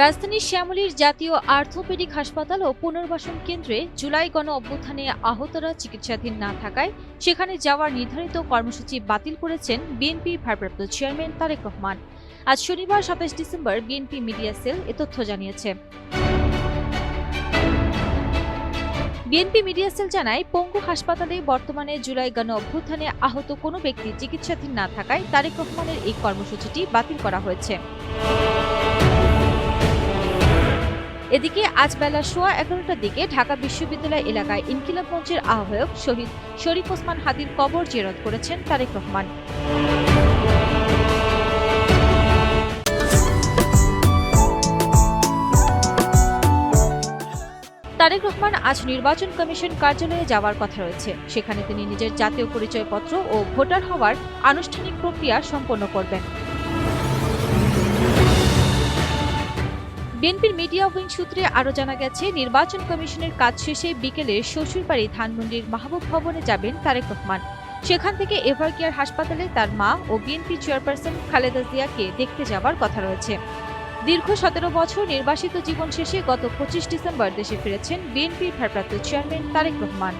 রাজধানীর শ্যামলীর জাতীয় আর্থোপেডিক হাসপাতাল ও পুনর্বাসন কেন্দ্রে জুলাই গণ অভ্যুত্থানে আহতরা চিকিৎসাধীন না থাকায় সেখানে যাওয়ার নির্ধারিত কর্মসূচি বাতিল করেছেন বিএনপির ভারপ্রাপ্ত চেয়ারম্যান তারেক রহমান। আজ শনিবার ২৭ ডিসেম্বর বিএনপি মিডিয়া সেল এ তথ্য জানিয়েছে। বিএনপি মিডিয়া সেল জানায়, পঙ্গু হাসপাতালে বর্তমানে জুলাই গণ অভ্যুত্থানে আহত কোনো ব্যক্তি চিকিৎসাধীন না থাকায় তারেক রহমানের এই কর্মসূচিটি বাতিল করা হয়েছে। এদিকে আজ বেলা ১১:১৫টার দিকে ঢাকা বিশ্ববিদ্যালয় এলাকায় ইনকিলাব মঞ্চের আহ্বায়ক শহীদ শরীফ ওসমান হাদির কবর জিয়ারত করেছেন তারেক রহমান। তারেক রহমান আজ নির্বাচন কমিশন কার্যালয়ে যাওয়ার কথা রয়েছে। সেখানে তিনি নিজের জাতীয় পরিচয়পত্র ও ভোটার হওয়ার আনুষ্ঠানিক প্রক্রিয়া সম্পন্ন করবেন। বিএনপির মিডিয়া উইং সূত্রে আরও জানা গেছে, নির্বাচন কমিশনের কাজ শেষে বিকেলে শ্বশুরবাড়ি ধানমন্ডির মাহবুব ভবনে যাবেন তারেক রহমান। সেখান থেকে এভারকেয়ার হাসপাতালে তার মা ও বিএনপি চেয়ারপারসন খালেদা জিয়াকে দেখতে যাওয়ার কথা রয়েছে। দীর্ঘ ১৭ বছর নির্বাসিত জীবন শেষে গত ২৫ ডিসেম্বর দেশে ফিরেছেন বিএনপির ভারপ্রাপ্ত চেয়ারম্যান তারেক রহমান।